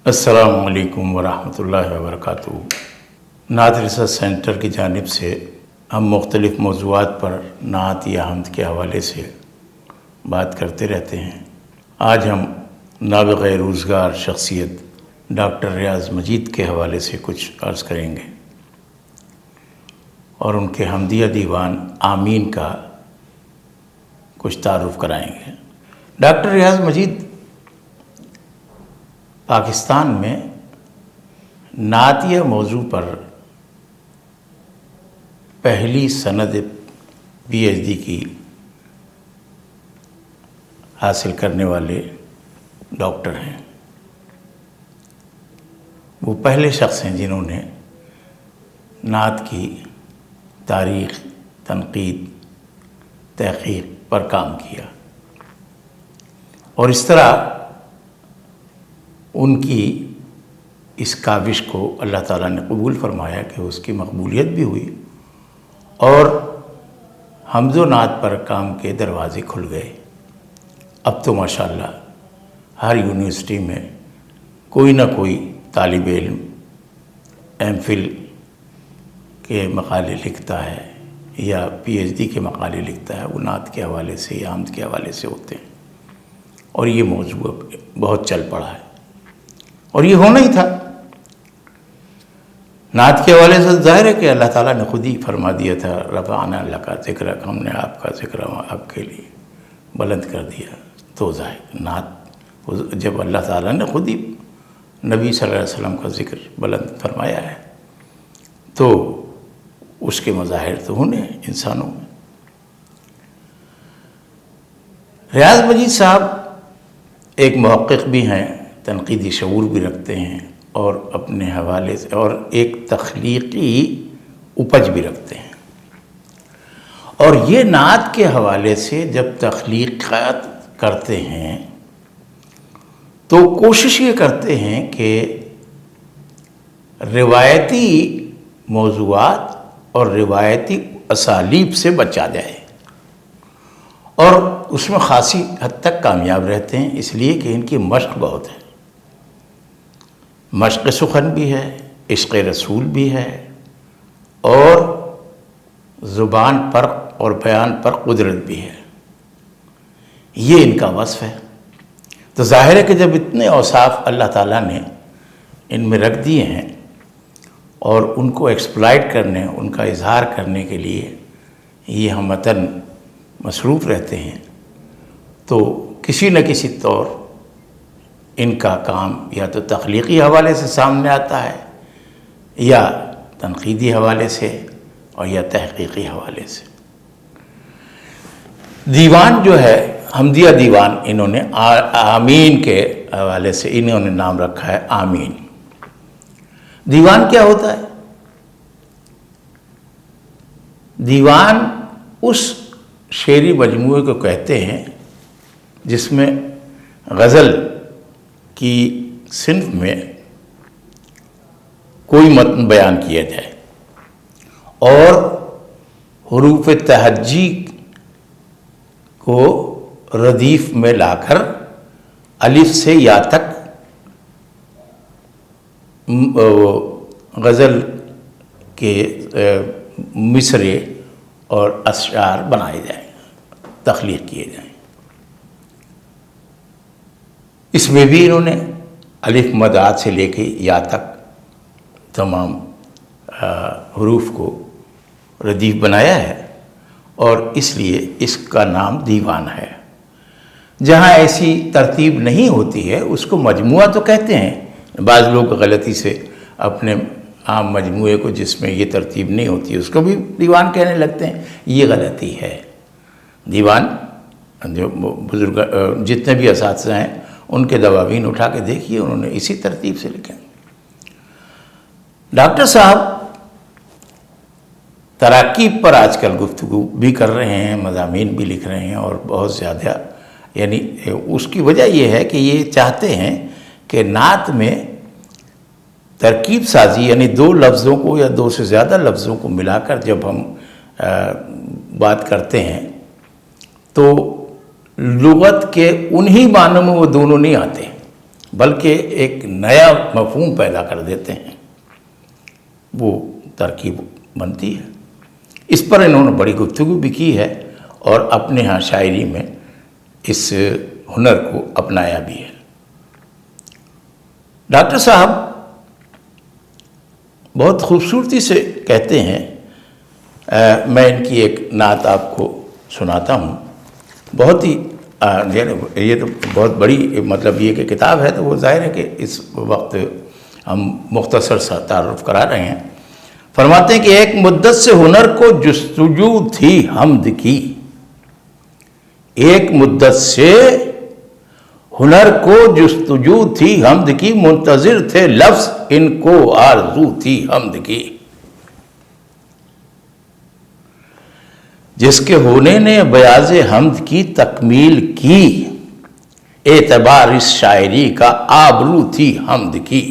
السلام علیکم ورحمۃ اللہ وبرکاتہ۔ نعت ریسرچ سینٹر کی جانب سے ہم مختلف موضوعات پر نعت یا حمد کے حوالے سے بات کرتے رہتے ہیں۔ آج ہم نابغہ روزگار شخصیت ڈاکٹر ریاض مجید کے حوالے سے کچھ عرض کریں گے اور ان کے حمدیہ دیوان آمین کا کچھ تعارف کرائیں گے۔ ڈاکٹر ریاض مجید پاکستان میں نعتیہ موضوع پر پہلی سند PhD کی حاصل کرنے والے ڈاکٹر ہیں۔ وہ پہلے شخص ہیں جنہوں نے نعت کی تاریخ، تنقید، تحقیق پر کام کیا، اور اس طرح ان کی اس کاوش کو اللہ تعالیٰ نے قبول فرمایا کہ اس کی مقبولیت بھی ہوئی اور حمد و نعت پر کام کے دروازے کھل گئے۔ اب تو ماشاءاللہ ہر یونیورسٹی میں کوئی نہ کوئی طالب علم MPhil کے مقالے لکھتا ہے یا PhD کے مقالے لکھتا ہے، وہ نعت کے حوالے سے یا حمد کے حوالے سے ہوتے ہیں، اور یہ موضوع بہت چل پڑا ہے، اور یہ ہونا ہی تھا۔ نعت کے حوالے سے ظاہر ہے کہ اللہ تعالیٰ نے خود ہی فرما دیا تھا، رفعنا لک ذکرک، ہم نے آپ کا ذکر آپ کے لیے بلند کر دیا۔ تو ظاہر نعت جب اللہ تعالیٰ نے خود ہی نبی صلی اللہ علیہ وسلم کا ذکر بلند فرمایا ہے تو اس کے مظاہر تو ہونے انسانوں میں۔ ریاض مجید صاحب ایک محقق بھی ہیں، تنقیدی شعور بھی رکھتے ہیں، اور اپنے حوالے سے اور ایک تخلیقی اپج بھی رکھتے ہیں، اور یہ نعت کے حوالے سے جب تخلیقات کرتے ہیں تو کوشش یہ کرتے ہیں کہ روایتی موضوعات اور روایتی اسالیب سے بچا جائے، اور اس میں خاصی حد تک کامیاب رہتے ہیں، اس لیے کہ ان کی مشق بہت ہے۔ مشق سخن بھی ہے، عشق رسول بھی ہے، اور زبان پر اور بیان پر قدرت بھی ہے۔ یہ ان کا وصف ہے۔ تو ظاہر ہے کہ جب اتنے اوصاف اللہ تعالیٰ نے ان میں رکھ دیے ہیں اور ان کو ایکسپلائٹ کرنے، ان کا اظہار کرنے کے لیے یہ ہمتاً مصروف رہتے ہیں، تو کسی نہ کسی طور ان کا کام یا تو تخلیقی حوالے سے سامنے آتا ہے، یا تنقیدی حوالے سے، اور یا تحقیقی حوالے سے۔ دیوان جو ہے حمدیہ دیوان، انہوں نے آمین کے حوالے سے انہوں نے نام رکھا ہے آمین۔ دیوان کیا ہوتا ہے؟ دیوان اس شعری مجموعے کو کہتے ہیں جس میں غزل کی صنف میں کوئی متن بیان کیا جائے اور حروف تہجی کو ردیف میں لا کر الف سے یا تک غزل کے مصرے اور اشعار بنائے جائیں، تخلیق کیے جائیں۔ اس میں بھی انہوں نے الف مداد سے لے کے یا تک تمام حروف کو ردیف بنایا ہے، اور اس لیے اس کا نام دیوان ہے۔ جہاں ایسی ترتیب نہیں ہوتی ہے اس کو مجموعہ تو کہتے ہیں، بعض لوگ غلطی سے اپنے عام مجموعے کو جس میں یہ ترتیب نہیں ہوتی اس کو بھی دیوان کہنے لگتے ہیں، یہ غلطی ہے۔ دیوان جو بزرگ جتنے بھی اساتذہ ہیں ان کے دواوین اٹھا کے دیکھیے، انہوں نے اسی ترتیب سے لکھے۔ ڈاکٹر صاحب تراکیب پر آج کل گفتگو بھی کر رہے ہیں، مضامین بھی لکھ رہے ہیں، اور بہت زیادہ، یعنی اس کی وجہ یہ ہے کہ یہ چاہتے ہیں کہ نعت میں ترکیب سازی، یعنی دو لفظوں کو یا دو سے زیادہ لفظوں کو ملا کر جب ہم بات کرتے ہیں تو لغت کے انہی معنوں میں وہ دونوں نہیں آتے، بلکہ ایک نیا مفہوم پیدا کر دیتے ہیں، وہ ترکیب بنتی ہے۔ اس پر انہوں نے بڑی گفتگو بھی کی ہے اور اپنے ہاں شاعری میں اس ہنر کو اپنایا بھی ہے۔ ڈاکٹر صاحب بہت خوبصورتی سے کہتے ہیں، میں ان کی ایک نعت آپ کو سناتا ہوں، بہت ہی یہ تو بہت بڑی مطلب یہ کہ کتاب ہے، تو وہ ظاہر ہے کہ اس وقت ہم مختصر سا تعارف کرا رہے ہیں۔ فرماتے ہیں کہ ایک مدت سے ہنر کو جستجو تھی حمد کی، ایک مدت سے ہنر کو جستجو تھی حمد کی، منتظر تھے لفظ ان کو آرزو تھی حمد کی، جس کے ہونے نے بیاض حمد کی تکمیل کی، اعتبار اس شاعری کا آبرو تھی حمد کی،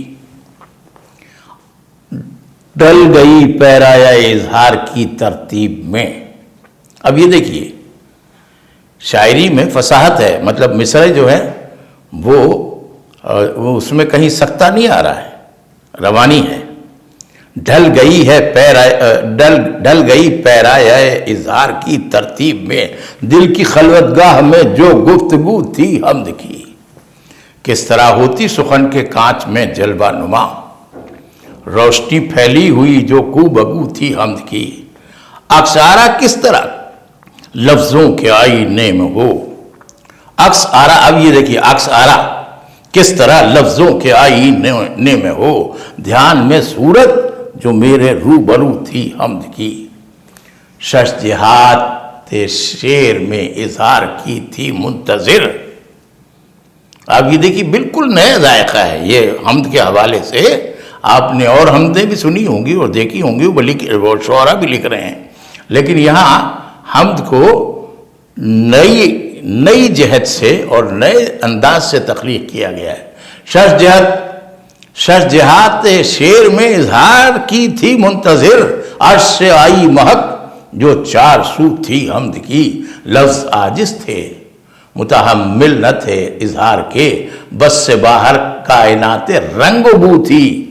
ڈل گئی پیرایہ اظہار کی ترتیب میں۔ اب یہ دیکھیے، شاعری میں فصاحت ہے، مطلب مصرع جو ہے وہ اس میں کہیں سکتہ نہیں آ رہا ہے، روانی ہے۔ ڈل گئی پیرایہ اظہار کی ترتیب میں، دل کی خلوت گاہ میں جو گفتگو تھی حمد کی، کس طرح ہوتی سخن کے کانچ میں جلوہ نما، روشنی پھیلی ہوئی جو کو بگو تھی حمد کی، عکس آرا کس طرح لفظوں کے آئینے میں ہو، عکس آرا، اب یہ دیکھیے عکس آرا کس طرح لفظوں کے آئینے میں ہو، دھیان میں صورت جو میرے روبرو تھی حمد کی، شش جہات شعر میں اظہار کی تھی منتظر۔ اب یہ دیکھیے بالکل نیا ذائقہ ہے یہ حمد کے حوالے سے۔ آپ نے اور حمدیں بھی سنی ہوں گی اور دیکھی ہوں گی، وہ شعراء بھی لکھ رہے ہیں، لیکن یہاں حمد کو نئی جہت سے اور نئے انداز سے تخلیق کیا گیا ہے۔ شش جہات شعر میں اظہار کی تھی منتظر، عرش سے آئی مہک جو چار سو تھی حمد کی، لفظ عاجز تھے متحمل نہ تھے اظہار کے، بس سے باہر کائنات رنگ و بو تھی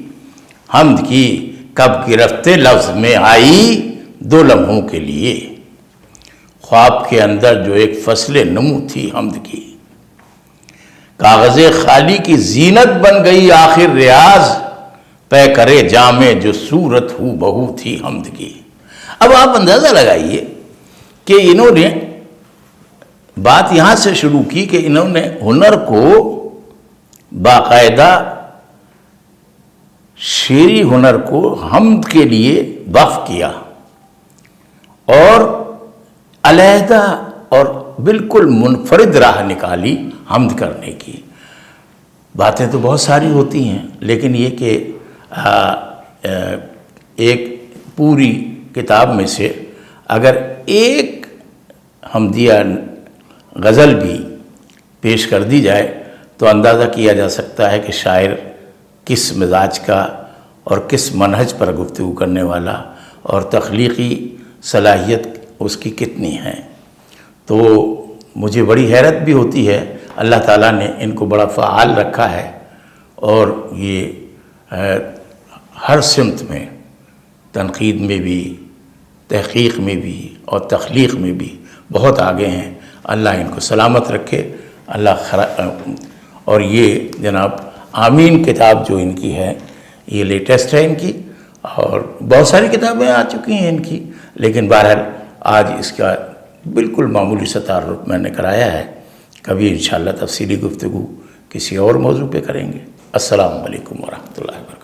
حمد کی، کب گرفت لفظ میں آئی دو لمحوں کے لیے، خواب کے اندر جو ایک فصل نمو تھی حمد کی، کاغذ خالی کی زینت بن گئی آخر ریاض، پے کرے جامے جو صورت ہو بہو تھی حمد کی۔ اب آپ اندازہ لگائیے کہ انہوں نے بات یہاں سے شروع کی کہ انہوں نے ہنر کو باقاعدہ شعری ہنر کو حمد کے لیے وقف کیا اور علیحدہ اور بالکل منفرد راہ نکالی حمد کرنے کی۔ باتیں تو بہت ساری ہوتی ہیں، لیکن یہ کہ ایک پوری کتاب میں سے اگر ایک حمدیہ غزل بھی پیش کر دی جائے تو اندازہ کیا جا سکتا ہے کہ شاعر کس مزاج کا اور کس منہج پر گفتگو کرنے والا اور تخلیقی صلاحیت اس کی کتنی ہے۔ تو مجھے بڑی حیرت بھی ہوتی ہے، اللہ تعالیٰ نے ان کو بڑا فعال رکھا ہے اور یہ ہر سمت میں، تنقید میں بھی، تحقیق میں بھی اور تخلیق میں بھی بہت آگے ہیں۔ اللہ ان کو سلامت رکھے، اور یہ جناب آمین کتاب جو ان کی ہے یہ لیٹسٹ ہے ان کی، اور بہت ساری کتابیں آ چکی ہیں ان کی، لیکن بہرحال آج اس کا بالکل معمولی سا تعارف میں نے کرایا ہے۔ کبھی انشاءاللہ تفصیلی گفتگو کسی اور موضوع پہ کریں گے۔ السلام علیکم ورحمۃ اللہ وبرکاتہ۔